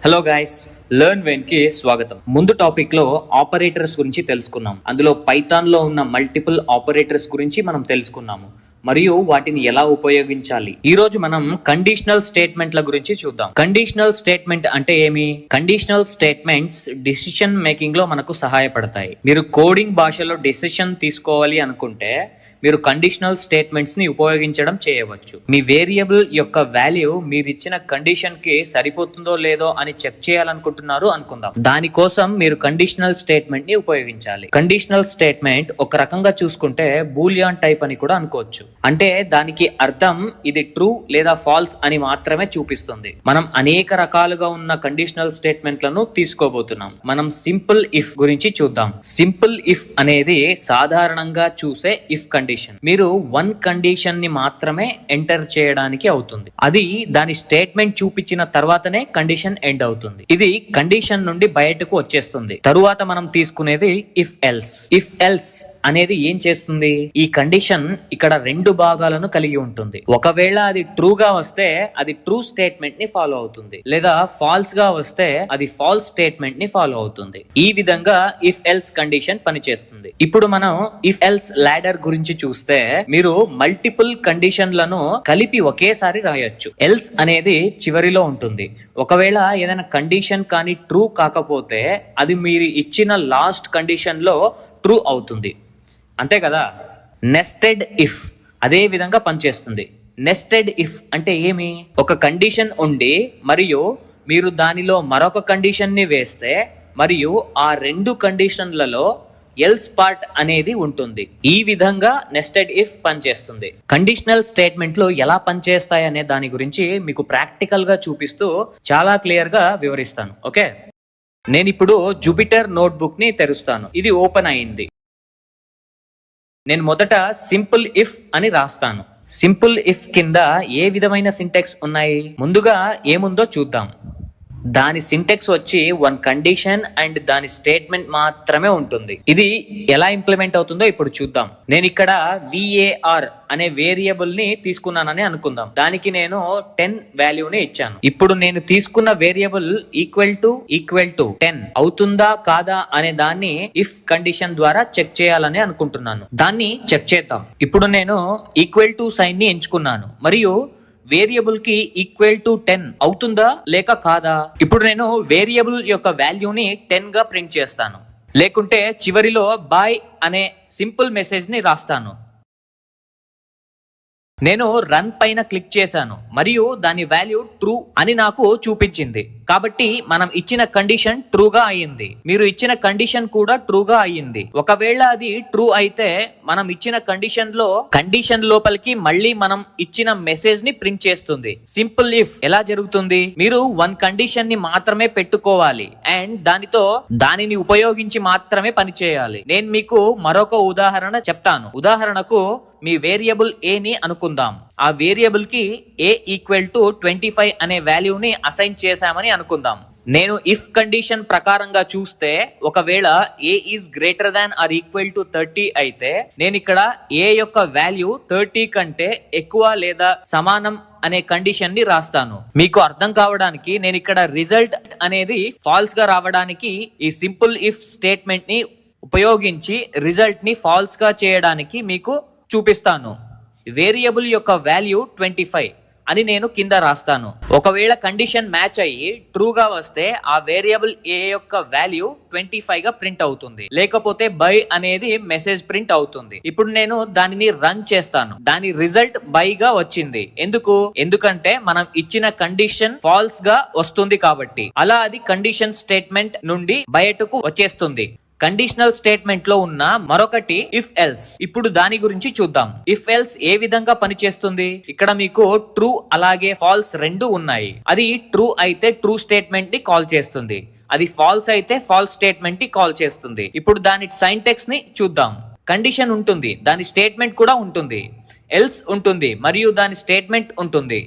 Hello guys, learn when కి స్వాగతం. ముందు టాపిక్ లో ఆపరేటర్స్ గురించి తెలుసుకున్నాం. అందులో పైథాన్ లో ఉన్న మల్టిపుల్ ఆపరేటర్స్ గురించి మనం తెలుసుకున్నాము మరియు వాటిని ఎలా ఉపయోగించాలి. ఈ రోజు మనం కండిషనల్ స్టేట్మెంట్ల గురించి చూద్దాం. కండిషనల్ స్టేట్మెంట్ అంటే ఏమి? కండిషనల్ స్టేట్మెంట్స్ డిసిషన్ మేకింగ్ లో మనకు సహాయపడతాయి. మీరు కోడింగ్ భాషలో డెసిషన్ తీసుకోవాలి అనుకుంటే మీరు కండిషనల్ స్టేట్మెంట్స్ ని ఉపయోగించడం చేయవచ్చు. మీ వేరియబుల్ యొక్క వాల్యూ మీరు ఇచ్చిన కండిషన్ కి సరిపోతుందో లేదో అని చెక్ చేయాలనుకుంటున్నారు అనుకుందాం. దానికోసం మీరు కండిషనల్ స్టేట్మెంట్ ని ఉపయోగించాలి. కండిషనల్ స్టేట్మెంట్ ఒక రకంగా చూసుకుంటే బూలియన్ టైప్ అని కూడా అనుకోవచ్చు. అంటే దానికి అర్థం ఇది ట్రూ లేదా ఫాల్స్ అని మాత్రమే చూపిస్తుంది. మనం అనేక రకాలుగా ఉన్న కండిషనల్ స్టేట్మెంట్లను తీసుకోబోతున్నాం. మనం సింపుల్ ఇఫ్ గురించి చూద్దాం. సింపుల్ ఇఫ్ అనేది సాధారణంగా చూసే ఇఫ్ కండిషన్. మీరు వన్ కండిషన్ ని మాత్రమే ఎంటర్ చేయడానికి అవుతుంది. అది దాని స్టేట్మెంట్ చూపించిన తర్వాతనే కండిషన్ ఎండ్ అవుతుంది. ఇది కండిషన్ నుండి బయటకు వచ్చేస్తుంది. తరువాత మనం తీసుకునేది ఇఫ్ ఎల్స్. ఇఫ్ ఎల్స్ అనేది ఏం చేస్తుంది? ఈ కండిషన్ ఇక్కడ రెండు భాగాలను కలిగి ఉంటుంది. ఒకవేళ అది ట్రూగా వస్తే అది ట్రూ స్టేట్మెంట్ ని ఫాలో అవుతుంది, లేదా ఫాల్స్ గా వస్తే అది ఫాల్స్ స్టేట్మెంట్ ని ఫాలో అవుతుంది. ఈ విధంగా ఇఫ్ ఎల్స్ కండిషన్ పనిచేస్తుంది. ఇప్పుడు మనం ఇఫ్ ఎల్స్ లాడర్ గురించి చూస్తే మీరు మల్టిపుల్ కండిషన్లను కలిపి ఒకేసారి రాయొచ్చు. ఎల్స్ అనేది చివరిలో ఉంటుంది. ఒకవేళ ఏదైనా కండిషన్ కానీ ట్రూ కాకపోతే అది మీరు ఇచ్చిన లాస్ట్ కండిషన్ లో ట్రూ అవుతుంది. అంతే కదా. నెస్టెడ్ ఇఫ్ అదే విధంగా పనిచేస్తుంది. నెస్టెడ్ ఇఫ్ అంటే ఏమి? ఒక కండిషన్ ఉండి మరియు మీరు దానిలో మరొక కండిషన్ ని వేస్తే మరియు ఆ రెండు కండిషన్లలో ఎల్స్ పార్ట్ అనేది ఉంటుంది. ఈ విధంగా నెస్టెడ్ ఇఫ్ పనిచేస్తుంది. కండిషనల్ స్టేట్మెంట్లు ఎలా పనిచేస్తాయి అనే దాని గురించి మీకు ప్రాక్టికల్ గా చూపిస్తూ చాలా క్లియర్ గా వివరిస్తాను. ఓకే, నేను ఇప్పుడు జూపిటర్ నోట్బుక్ ని తెరుస్తాను. ఇది ఓపెన్ అయింది. నేను మొదట సింపుల్ ఇఫ్ అని రాస్తాను. సింపుల్ ఇఫ్ కింద ఏ విధమైన సింటెక్స్ ఉన్నాయి? ముందుగా ఏముందో చూద్దాం. దాని సింటెక్స్ వచ్చి వన్ కండిషన్ అండ్ దాని స్టేట్మెంట్ మాత్రమే ఉంటుంది. ఇది ఎలా ఇంప్లిమెంట్ అవుతుందో ఇప్పుడు చూద్దాం. నేను ఇక్కడ VAR అనే వేరియబుల్ ని తీసుకున్నానని అనుకుందాం. దానికి నేను 10 వాల్యూని ఇచ్చాను. ఇప్పుడు నేను తీసుకున్న వేరియబుల్ ఈక్వల్ టు 10 అవుతుందా కాదా అనే దాన్ని ఇఫ్ కండిషన్ ద్వారా చెక్ చేయాలని అనుకుంటున్నాను. దాన్ని చెక్ చేద్దాం. ఇప్పుడు నేను ఈక్వల్ టు సైన్ ని ఎంచుకున్నాను మరియు వేరియబుల్ కి ఈక్వల్ టు 10 అవుతుందా లేక కాదా? ఇప్పుడు నేను వేరియబుల్ యొక్క వాల్యూని 10 గా ప్రింట్ చేస్తాను. లేకుంటే చివరిలో బాయ్ అనే సింపుల్ మెసేజ్ ని రాస్తాను. నేను రన్ పైన క్లిక్ చేశాను మరియు దాని వాల్యూ ట్రూ అని నాకు చూపించింది. కాబట్టి మనం ఇచ్చిన కండిషన్ ట్రూగా అయ్యింది. మీరు ఇచ్చిన కండిషన్ కూడా ట్రూగా అయ్యింది. ఒకవేళ అది ట్రూ అయితే మనం ఇచ్చిన కండిషన్ లోపలికి మళ్ళీ మనం ఇచ్చిన మెసేజ్ ని ప్రింట్ చేస్తుంది. సింపుల్ ఇఫ్ ఎలా జరుగుతుంది? మీరు వన్ కండిషన్ ని మాత్రమే పెట్టుకోవాలి అండ్ దానిని ఉపయోగించి మాత్రమే పని చేయాలి. నేను మీకు మరొక ఉదాహరణ చెప్తాను. ఉదాహరణకు మీ వేరియబుల్ ఏ ని అనుకుందాం. ఆ వేరియబుల్ కి a ఈక్వల్ టు 25 అనే వాల్యూని అసైన్ చేశామని అనుకుందాం. నేను ఇఫ్ కండిషన్ ప్రకారంగా చూస్తే ఒకవేళ a is greater than or equal to 30 అయితే నేను ఇక్కడ a యొక్క వాల్యూ 30 కంటే ఎక్కువ లేదా సమానం అనే కండిషన్ ని రాస్తాను. మీకు అర్థం కావడానికి నేను ఇక్కడ రిజల్ట్ అనేది ఫాల్స్ గా రావడానికి ఈ సింపుల్ ఇఫ్ స్టేట్మెంట్ ని ఉపయోగించి రిజల్ట్ ని ఫాల్స్ గా చేయడానికి మీకు చూపిస్తాను. వేరియబుల్ యొక్క వాల్యూ 25 అని నేను కింద రాస్తాను. ఒకవేళ కండిషన్ మ్యాచ్ అయ్యి ట్రూగా వస్తే ఆ వేరియబుల్ ఏ యొక్క వాల్యూ 25 గా ప్రింట్ అవుతుంది. లేకపోతే బై అనేది మెసేజ్ ప్రింట్ అవుతుంది. ఇప్పుడు నేను దానిని రన్ చేస్తాను. దాని రిజల్ట్ బై గా వచ్చింది. ఎందుకంటే మనం ఇచ్చిన కండిషన్ ఫాల్స్ గా వస్తుంది కాబట్టి. అలా అది కండిషన్ స్టేట్మెంట్ నుండి బయటకు వచ్చేస్తుంది. కండిషనల్ స్టేట్మెంట్ లో ఉన్న మరొకటి ఇఫ్ ఎల్స్. ఇప్పుడు దాని గురించి చూద్దాం. ఇఫ్ ఎల్స్ ఏ విధంగా పనిచేస్తుంది? ఇక్కడ మీకు ట్రూ అలాగే ఫాల్స్ రెండు ఉన్నాయి. అది ట్రూ అయితే ట్రూ స్టేట్మెంట్ ని కాల్ చేస్తుంది. అది ఫాల్స్ అయితే ఫాల్స్ స్టేట్మెంట్ ని కాల్ చేస్తుంది. ఇప్పుడు దాని సింటాక్స్ ని చూద్దాం. కండిషన్ ఉంటుంది, దాని స్టేట్మెంట్ కూడా ఉంటుంది. ఎల్స్ ఉంటుంది మరియు దాని స్టేట్మెంట్ ఉంటుంది.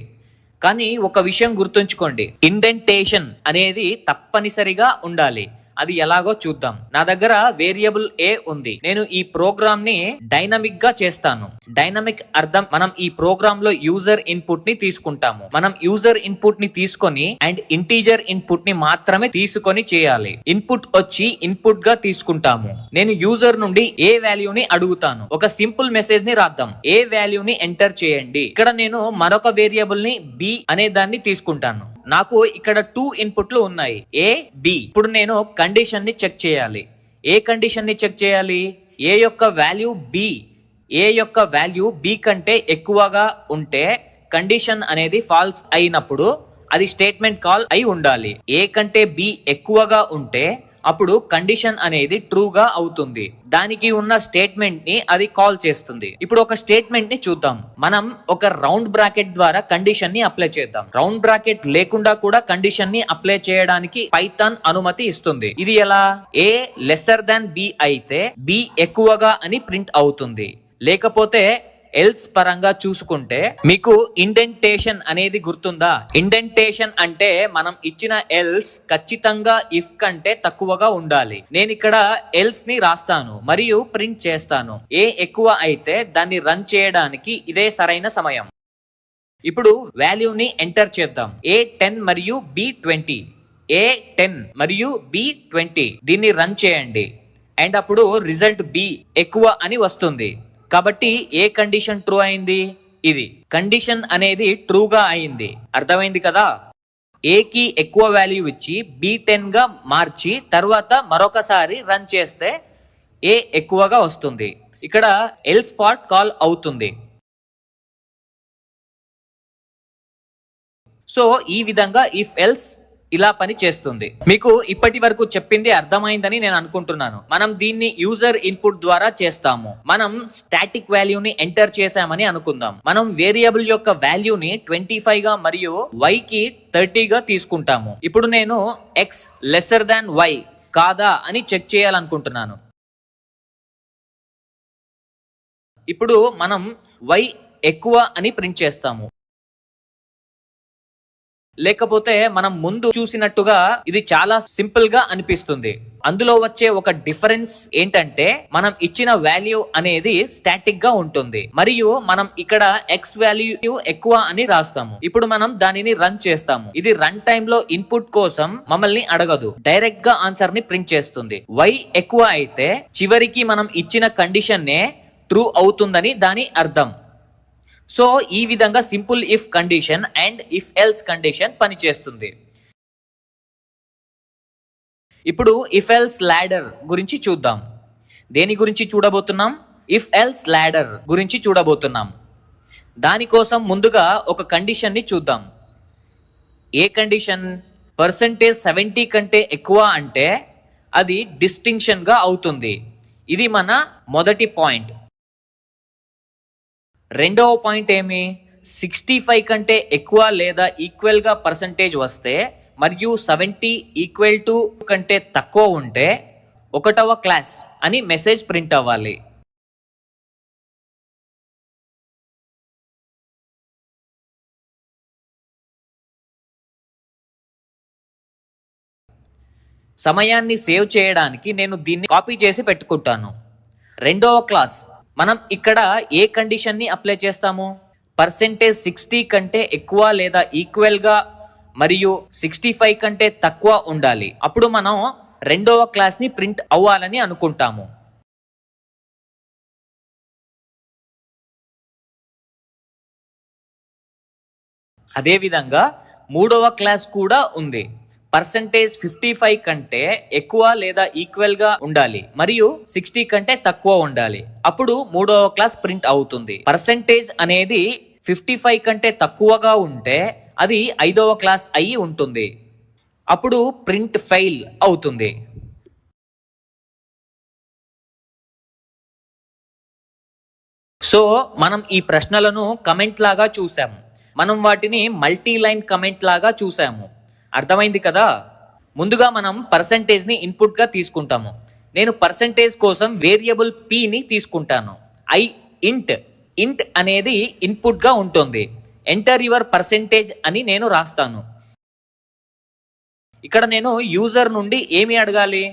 కానీ ఒక విషయం గుర్తుంచుకోండి, ఇండెంటేషన్ అనేది తప్పనిసరిగా ఉండాలి. అది ఎలాగో చూద్దాం. నా దగ్గర వేరియబుల్ ఏ ఉంది. నేను ఈ ప్రోగ్రామ్ ని డైనమిక్ గా చేస్తాను. డైనమిక్ అర్థం మనం ఈ ప్రోగ్రామ్ లో యూజర్ ఇన్పుట్ ని తీసుకుంటాము. మనం యూజర్ ఇన్పుట్ ని తీసుకొని అండ్ ఇంటీజర్ ఇన్పుట్ ని మాత్రమే తీసుకొని చేయాలి. ఇన్పుట్ వచ్చి ఇన్పుట్ గా తీసుకుంటాము. నేను యూజర్ నుండి ఏ వాల్యూని అడుగుతాను. ఒక సింపుల్ మెసేజ్ ని రాద్దాం. ఏ వాల్యూని ఎంటర్ చేయండి. ఇక్కడ నేను మరొక వేరియబుల్ ని బి అనే దాన్ని తీసుకుంటాను. నాకు ఇక్కడ 2 ఇన్పుట్లు ఉన్నాయి, ఏ బి. ఇప్పుడు నేను కండిషన్ ని చెక్ చేయాలి. ఏ కండిషన్ ని చెక్ చేయాలి? ఏ యొక్క వాల్యూ బి. ఏ యొక్క వాల్యూ బి కంటే ఎక్కువగా ఉంటే కండిషన్ అనేది ఫాల్స్ అయినప్పుడు అది స్టేట్మెంట్ కాల్ అయి ఉండాలి. ఏ కంటే బి ఎక్కువగా ఉంటే అప్పుడు కండిషన్ అనేది ట్రూగా అవుతుంది. దానికి ఉన్న స్టేట్మెంట్ ని అది కాల్ చేస్తుంది. ఇప్పుడు ఒక స్టేట్మెంట్ ని చూద్దాం. మనం ఒక రౌండ్ బ్రాకెట్ ద్వారా కండిషన్ ని అప్లై చేద్దాం. రౌండ్ బ్రాకెట్ లేకుండా కూడా కండిషన్ ని అప్లై చేయడానికి పైథాన్ అనుమతి ఇస్తుంది. ఇది ఎలా? ఏ లెస్సర్ దాన్ బి అయితే బి ఎక్కువగా అని ప్రింట్ అవుతుంది. లేకపోతే ఎల్స్ పరంగా చూసుకుంటే మీకు ఇండెంటేషన్ అనేది గుర్తుందా? ఇండెంటేషన్ అంటే మనం ఇచ్చిన ఎల్స్ ఖచ్చితంగా ఇఫ్ కంటే తక్కువగా ఉండాలి. నేను ఇక్కడ ఎల్స్ ని రాస్తాను మరియు ప్రింట్ చేస్తాను. ఏ ఎక్కువ అయితే దాన్ని రన్ చేయడానికి ఇదే సరైన సమయం. ఇప్పుడు వాల్యూని ఎంటర్ చేద్దాం. ఏ 10 మరియు బి 20. ఏ 10 మరియు బి 20. దీన్ని రన్ చేయండి అండ్ అప్పుడు రిజల్ట్ బి ఎక్కువ అని వస్తుంది. కాబట్టి ఏ కండిషన్ ట్రూ అయింది? ఇది కండిషన్ అనేది ట్రూగా అయింది. అర్థమైంది కదా? ఏ కి ఎక్కువ వాల్యూ ఇచ్చి బి 10 గా మార్చి తర్వాత మరొకసారి రన్ చేస్తే ఏ ఎక్కువగా వస్తుంది. ఇక్కడ ఎల్స్ పార్ట్ కాల్ అవుతుంది. సో ఈ విధంగా ఇఫ్ ఎల్స్ ఇలా పని చేస్తుంది. మీకు ఇప్పటి వరకు చెప్పింది అర్థమైందని నేను అనుకుంటున్నాను. మనం దీన్ని యూజర్ ఇన్పుట్ ద్వారా చేస్తాము. మనం స్టాటిక్ వాల్యూని ఎంటర్ చేసామని అనుకుందాం. మనం వేరియబుల్ యొక్క వాల్యూని 25 గా మరియు y కి 30 గా తీసుకుంటాము. ఇప్పుడు నేను x లెస్సర్ దాన్ y కాదా అని చెక్ చేయాలనుకుంటున్నాను. ఇప్పుడు మనం y ఎక్కువ అని ప్రింట్ చేస్తాము. లేకపోతే మనం ముందు చూసినట్టుగా ఇది చాలా సింపుల్ గా అనిపిస్తుంది. అందులో వచ్చే ఒక డిఫరెన్స్ ఏంటంటే మనం ఇచ్చిన వాల్యూ అనేది స్టాటిక్ గా ఉంటుంది మరియు మనం ఇక్కడ ఎక్స్ వాల్యూ ఎక్కువ అని రాస్తాము. ఇప్పుడు మనం దానిని రన్ చేస్తాము. ఇది రన్ టైమ్ లో ఇన్పుట్ కోసం మమ్మల్ని అడగదు, డైరెక్ట్ గా ఆన్సర్ ని ప్రింట్ చేస్తుంది. y ఎక్కువ అయితే చివరికి మనం ఇచ్చిన కండిషన్ నే ట్రూ అవుతుందని దాని అర్థం. సో ఈ విధంగా simple if condition and if else condition పనిచేస్తుంది. ఇప్పుడు ఇఫ్ ఎల్స్ లాడర్ గురించి చూద్దాం. దేని గురించి చూడబోతున్నాం? ఇఫ్ ఎల్స్ లాడర్ గురించి చూడబోతున్నాం. దానికోసం ముందుగా ఒక కండిషన్ ని చూద్దాం. ఏ కండిషన్? %70 కంటే ఎక్కువ అంటే అది డిస్టింక్షన్ గా అవుతుంది. ఇది మన మొదటి పాయింట్. రెండవ పాయింట్ ఏమి? 65 కంటే ఎక్కువ లేదా ఈక్వల్ గా పర్సంటేజ్ వస్తే మరియు 70 ఈక్వల్ టు కంటే తక్కువ ఉంటే 1వ క్లాస్ అని మెసేజ్ ప్రింట్ అవ్వాలి. సమయాన్ని సేవ్ చేయడానికి నేను దీన్ని కాపీ చేసి పెట్టుకుంటాను. రెండవ క్లాస్ మనం ఇక్కడ ఏ కండిషన్ ని అప్లై చేస్తాము? %60 కంటే ఎక్కువ లేదా ఈక్వల్ గా మరియు 65 కంటే తక్కువ ఉండాలి. అప్పుడు మనం రెండవ క్లాస్ ని ప్రింట్ అవ్వాలని అనుకుంటాము. అదే విధంగా మూడవ క్లాస్ కూడా ఉంది. %55 కంటే ఎక్కువ లేదా ఈక్వల్ గా ఉండాలి మరియు 60 కంటే తక్కువ ఉండాలి. అప్పుడు మూడవ క్లాస్ ప్రింట్ అవుతుంది. పర్సెంటేజ్ అనేది 55 కంటే తక్కువగా ఉంటే అది 5వ క్లాస్ అయి ఉంటుంది. అప్పుడు ప్రింట్ ఫెయిల్ అవుతుంది. సో మనం ఈ ప్రశ్నలను కమెంట్ లాగా చూసాము. మనం వాటిని మల్టీ లైన్ కమెంట్ లాగా చూసాము. అర్థమైంది కదా? ముందుగా మనం పర్సంటేజ్ ని ఇన్పుట్ గా తీసుకుంటాము. నేను పర్సంటేజ్ కోసం వేరియబుల్ p ని తీసుకుంటాను. ఇంట్ అనేది ఇన్పుట్ గా ఉంటుంది. ఎంటర్ యువర్ పర్సంటేజ్ అని నేను రాస్తాను. ఇక్కడ నేను యూజర్ నుండి ఏమి అడగాలి?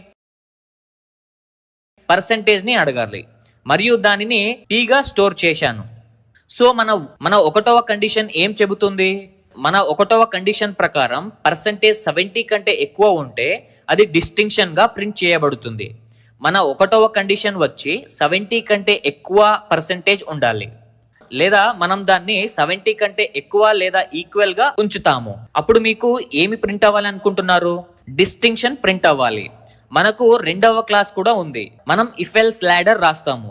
పర్సంటేజ్ ని అడగాలి మరియు దానిని గా స్టోర్ చేశాను. సో మన ఒకటవ కండిషన్ ఏం చెబుతుంది? మన ఒకటవ కండిషన్ ప్రకారం పర్సంటేజ్ 70 కంటే ఎక్కువ ఉంటే అది డిస్టింక్షన్ గా ప్రింట్ చేయబడుతుంది. మన ఒకటవ కండిషన్ వచ్చి 70 కంటే ఎక్కువ పర్సంటేజ్ ఉండాలి, లేదా మనం దాన్ని 70 కంటే ఎక్కువ లేదా ఈక్వల్ గా ఉంచుతాము. అప్పుడు మీకు ఏమి ప్రింట్ అవ్వాలి అనుకుంటున్నారు? డిస్టింక్షన్ ప్రింట్ అవ్వాలి. మనకు రెండవ క్లాస్ కూడా ఉంది. మనం ఇఫ్ ఎల్స్ లాడర్ రాస్తాము.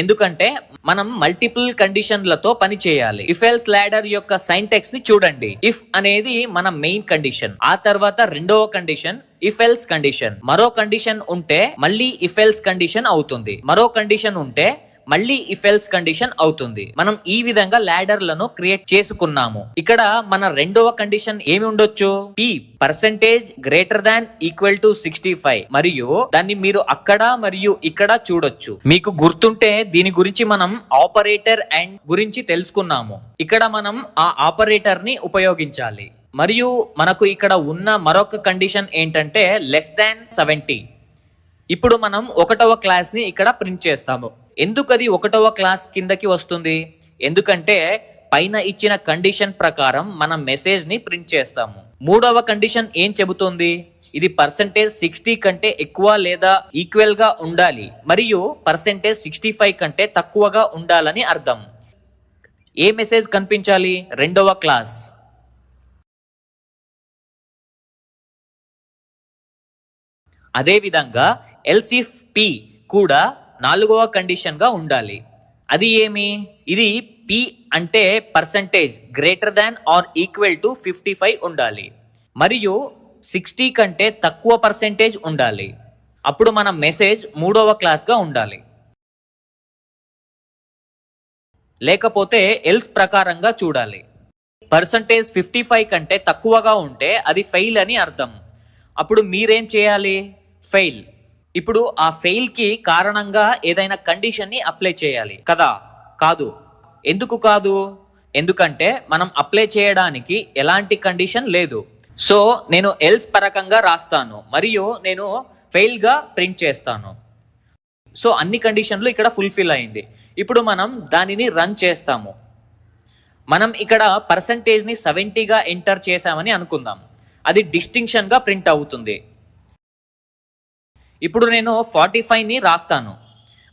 ఎందుకంటే మనం మల్టిపుల్ కండిషన్లతో పని చేయాలి. ఇఫ్ ఎల్స్ లాడర్ యొక్క సైంటాక్స్ ని చూడండి. ఇఫ్ అనేది మన మెయిన్ కండిషన్, ఆ తర్వాత రెండవ కండిషన్ ఇఫ్ ఎల్స్ కండిషన్, మరో కండిషన్ ఉంటే మళ్ళీ ఇఫ్ ఎల్స్ కండిషన్ అవుతుంది, మరో కండిషన్ ఉంటే మళ్ళీ ఇఫ్ ఎల్స్ కండిషన్ అవుతుంది. మనం ఈ విధంగా లాడర్లను క్రియేట్ చేసుకున్నాము. ఇక్కడ మన రెండవ కండిషన్ ఏమి ఉండొచ్చు? p percentage greater than equal to 65, మరియు దాన్ని మీరు అక్కడ మరియు ఇక్కడ చూడొచ్చు. మీకు గుర్తుంటే దీని గురించి మనం ఆపరేటర్ అండ్ గురించి తెలుసుకున్నాము. ఇక్కడ మనం ఆ ఆపరేటర్ ని ఉపయోగించాలి. మరియు మనకు ఇక్కడ ఉన్న మరొక కండిషన్ ఏంటంటే లెస్ దాన్ 70. ఇప్పుడు మనం ఒకటవ క్లాస్ ని ఇక్కడ ప్రింట్ చేస్తాము. ఎందుకు అది ఒకటవ క్లాస్ కిందకి వస్తుంది? ఎందుకంటే పైన ఇచ్చిన కండిషన్ ప్రకారం మనం మెసేజ్ ని ప్రింట్ చేస్తాము. మూడవ కండిషన్ ఏం చెబుతుంది? ఇది పర్సెంటేజ్ 60 కంటే ఎక్కువ లేదా ఈక్వల్ గా ఉండాలి మరియు పర్సెంటేజ్ 65 కంటే తక్కువగా ఉండాలని అర్థం. ఏ మెసేజ్ కనిపించాలి? రెండవ క్లాస్. అదే విధంగా ఎల్స్ ఇఫ్ p కూడా నాలుగవ కండిషన్ గా ఉండాలి. అది ఏమి? ఇది p అంటే percentage greater than or equal to 55 ఉండాలి మరియు 60 కంటే తక్కువ పర్సెంటేజ్ ఉండాలి. అప్పుడు మన మెసేజ్ మూడవ క్లాస్ గా ఉండాలి. లేకపోతే ఎల్స్ ప్రకారంగా చూడాలి. పర్సెంటేజ్ 55 కంటే తక్కువగా ఉంటే అది ఫెయిల్ అని అర్థం. అప్పుడు మీరేం చేయాలి? ఫెయిల్. ఇప్పుడు ఆ ఫెయిల్ కి కారణంగా ఏదైనా కండిషన్ ని అప్లై చేయాలి కదా? కాదు. ఎందుకు కాదు? ఎందుకంటే మనం అప్లై చేయడానికి ఎలాంటి కండిషన్ లేదు. సో నేను ఎల్స్ పరకంగా రాస్తాను మరియు నేను ఫెయిల్ గా ప్రింట్ చేస్తాను. సో అన్ని కండిషన్లు ఇక్కడ ఫుల్ఫిల్ అయింది. ఇప్పుడు మనం దానిని రన్ చేస్తాము. మనం ఇక్కడ పర్సంటేజ్ ని 70 గా ఎంటర్ చేసామని అనుకుందాం. అది డిస్టింక్షన్ గా ప్రింట్ అవుతుంది. ఇప్పుడు నేను 45 ని రాస్తాను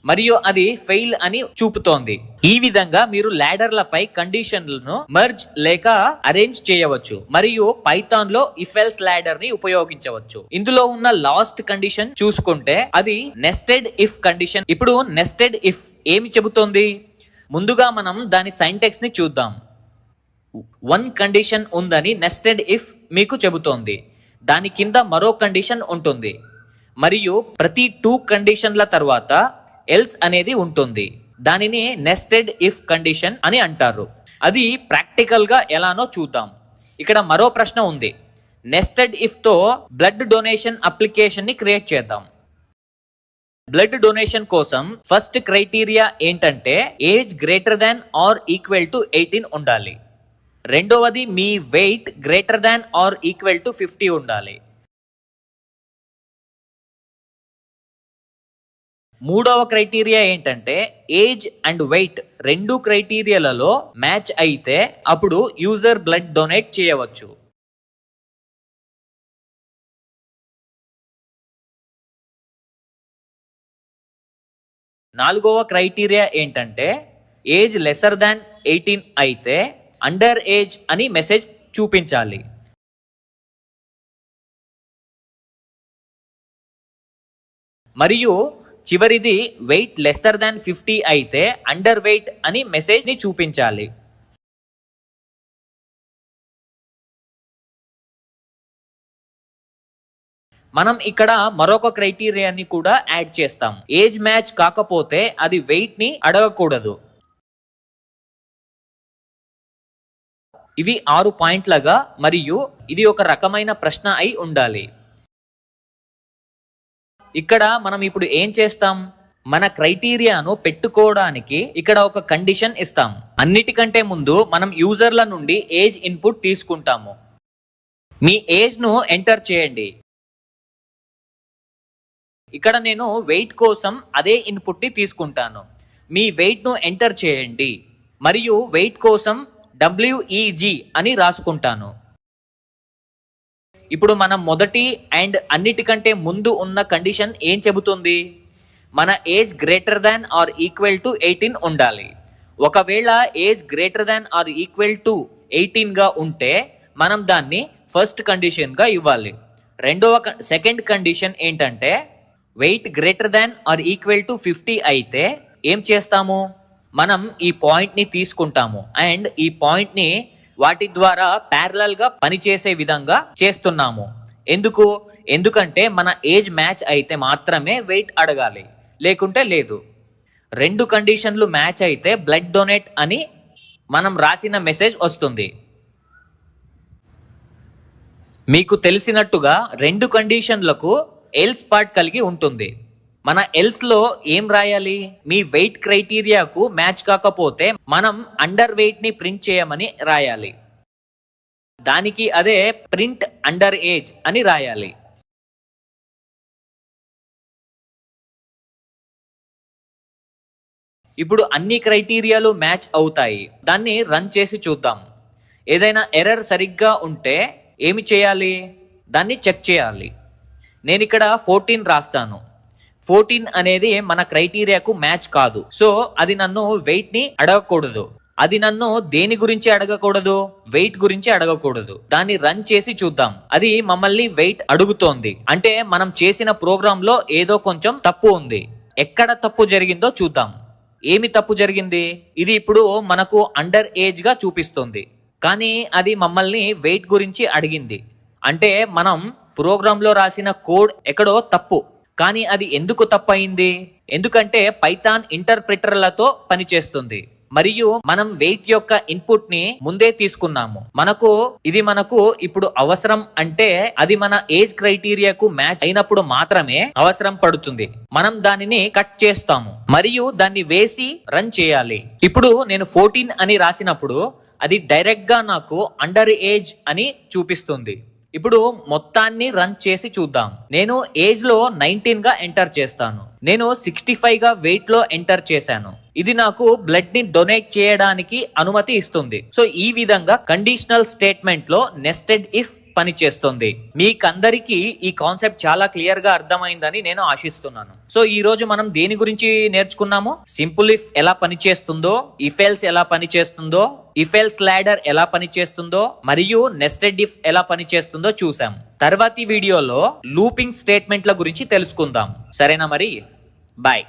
మరియు అది ఫెయిల్ అని చూపుతోంది. ఈ విధంగా మీరు లాడర్లపై కండిషన్లను మర్జ్ లేక అరేంజ్ చేయవచ్చు మరియు పైథాన్ లో ఇఫ్ ఎల్స్ లాడర్ ని ఉపయోగించవచ్చు. ఇందులో ఉన్న లాస్ట్ కండిషన్ చూసుకుంటే అది నెస్టెడ్ ఇఫ్ కండిషన్. ఇప్పుడు నెస్టెడ్ ఇఫ్ ఏమి చెబుతోంది? ముందుగా మనం దాని సైంటాక్స్ ని చూద్దాం. 1 కండిషన్ ఉందని నెస్టెడ్ ఇఫ్ మీకు చెబుతోంది. దాని కింద మరో కండిషన్ ఉంటుంది మరియు ప్రతి 2 కండిషన్ల తర్వాత ఎల్స్ అనేది ఉంటుంది. దానిని నెస్టెడ్ ఇఫ్ కండిషన్ అని అంటారు. అది ప్రాక్టికల్ గా ఎలానో చూద్దాం. ఇక్కడ మరో ప్రశ్న ఉంది. నెస్టెడ్ ఇఫ్ తో బ్లడ్ డొనేషన్ అప్లికేషన్ ని క్రియేట్ చేద్దాం. బ్లడ్ డొనేషన్ కోసం ఫస్ట్ క్రైటీరియా ఏంటంటే age greater than or equal to 18 ఉండాలి. రెండవది మీ weight greater than or equal to 50 ఉండాలి. మూడవ క్రైటీరియా ఏంటంటే ఏజ్ అండ్ వెయిట్ రెండు క్రైటీరియాలలో మ్యాచ్ అయితే అప్పుడు యూజర్ బ్లడ్ డొనేట్ చేయవచ్చు. నాలుగవ క్రైటీరియా ఏంటంటే ఏజ్ లెసర్ దాన్ 18 అయితే అండర్ ఏజ్ అని మెసేజ్ చూపించాలి. మరియు చివరిది వెయిట్ లెస్సర్ దాన్ 50 అయితే అండర్ వెయిట్ అని మెసేజ్ ని చూపించాలి. మనం ఇక్కడ మరొక క్రైటీరియాని కూడా యాడ్ చేస్తాం. ఏజ్ మ్యాచ్ కాకపోతే అది వెయిట్ ని అడగకూడదు. ఇవి 6 పాయింట్లుగా మరియు ఇది ఒక రకమైన ప్రశ్న అయి ఉండాలి. ఇక్కడ మనం ఇప్పుడు ఏం చేస్తాం? మన క్రైటీరియాను పెట్టుకోవడానికి ఇక్కడ ఒక కండిషన్ ఇస్తాం. అన్నిటికంటే ముందు మనం యూజర్ల నుండి ఏజ్ ఇన్పుట్ తీసుకుంటాము. మీ ఏజ్ ను ఎంటర్ చేయండి. ఇక్కడ నేను వెయిట్ కోసం అదే ఇన్పుట్ ని తీసుకుంటాను. మీ వెయిట్ ను ఎంటర్ చేయండి మరియు వెయిట్ కోసం WEG అని రాసుకుంటాను. ఇప్పుడు మనం మొదటి అండ్ అన్నిటికంటే ముందు ఉన్న కండిషన్ ఏం చెబుతుంది? మన age greater than or equal to 18 ఉండాలి. ఒకవేళ age greater than or equal to 18 గా ఉంటే మనం దాన్ని ఫస్ట్ కండిషన్ గా ఇవ్వాలి. సెకండ్ కండిషన్ ఏంటంటే weight greater than or equal to 50 అయితే ఏం చేస్తాము? మనం ఈ పాయింట్ ని తీసుకుంటాము అండ్ ఈ పాయింట్ ని వాటి ద్వారా ప్యారలల్ గా పనిచేసే విధంగా చేస్తున్నాము. ఎందుకంటే మన ఏజ్ మ్యాచ్ అయితే మాత్రమే వెయిట్ అడగాలి, లేకుంటే లేదు. రెండు కండిషన్లు మ్యాచ్ అయితే బ్లడ్ డొనేట్ అని మనం రాసిన మెసేజ్ వస్తుంది. మీకు తెలిసినట్టుగా రెండు కండిషన్లకు ఎల్స్ పార్ట్ కలిగి ఉంటుంది. మన ఎల్స్ లో ఏం రాయాలి? మీ వెయిట్ క్రైటీరియాకు మ్యాచ్ కాకపోతే మనం అండర్ వెయిట్ ని ప్రింట్ చేయమని రాయాలి. దానికి అదే ప్రింట్ అండర్ ఏజ్ అని రాయాలి. ఇప్పుడు అన్ని క్రైటీరియాలు మ్యాచ్ అవుతాయి. దాన్ని రన్ చేసి చూద్దాం. ఏదైనా ఎర్రర్ సరిగ్గా ఉంటే ఏమి చేయాలి? దాన్ని చెక్ చేయాలి. నేను ఇక్కడ 14 రాస్తాను. 14 అనేది మన క్రైటీరియాకు మ్యాచ్ కాదు. సో అది నన్ను వెయిట్ ని అడగకూడదు. అది నన్ను దేని గురించి అడగకూడదు? వెయిట్ గురించి అడగకూడదు. దాన్ని రన్ చేసి చూద్దాం. అది మమ్మల్ని వెయిట్ అడుగుతోంది. అంటే మనం చేసిన ప్రోగ్రామ్ లో ఏదో కొంచెం తప్పు ఉంది. ఎక్కడ తప్పు జరిగిందో చూద్దాం. ఏమి తప్పు జరిగింది? ఇది ఇప్పుడు మనకు అండర్ ఏజ్ గా చూపిస్తుంది, కానీ అది మమ్మల్ని వెయిట్ గురించి అడిగింది. అంటే మనం ప్రోగ్రామ్ లో రాసిన కోడ్ ఎక్కడో తప్పు. కానీ అది ఎందుకు తప్పు అయింది? ఎందుకంటే పైథాన్ ఇంటర్ప్రిటర్లతో పనిచేస్తుంది మరియు మనం వెయిట్ యొక్క ఇన్పుట్ ని ముందే తీసుకున్నాము. మనకు ఇప్పుడు అవసరం అంటే అది మన ఏజ్ క్రైటీరియాకు మ్యాచ్ అయినప్పుడు మాత్రమే అవసరం పడుతుంది. మనం దానిని కట్ చేస్తాము మరియు దాన్ని వేసి రన్ చేయాలి. ఇప్పుడు నేను 14 అని రాసినప్పుడు అది డైరెక్ట్ గా నాకు అండర్ ఏజ్ అని చూపిస్తుంది. ఇప్పుడు మొత్తాన్ని రన్ చేసి చూద్దాం. నేను ఏజ్ లో 19 గా ఎంటర్ చేస్తాను. నేను 65 గా వెయిట్ లో ఎంటర్ చేశాను. ఇది నాకు బ్లడ్ ని డొనేట్ చేయడానికి అనుమతి ఇస్తుంది. సో ఈ విధంగా కండిషనల్ స్టేట్మెంట్ లో నెస్టెడ్ ఇఫ్ పనిచేస్తుంది. మీకందరికీ ఈ కాన్సెప్ట్ చాలా క్లియర్ గా అర్థమైందని నేను ఆశిస్తున్నాను. సో ఈ రోజు మనం దేని గురించి నేర్చుకున్నాము? సింపుల్ ఇఫ్ ఎలా పనిచేస్తుందో, ఇఫ్ ఎల్స్ ఎలా పనిచేస్తుందో, ఇఫ్ ఎల్స్ లాడర్ ఎలా పనిచేస్తుందో మరియు నెస్టెడ్ ఇఫ్ ఎలా పనిచేస్తుందో చూసాం. తర్వాతి వీడియోలో లూపింగ్ స్టేట్మెంట్ల గురించి తెలుసుకుందాం. సరేనా మరి? బాయ్.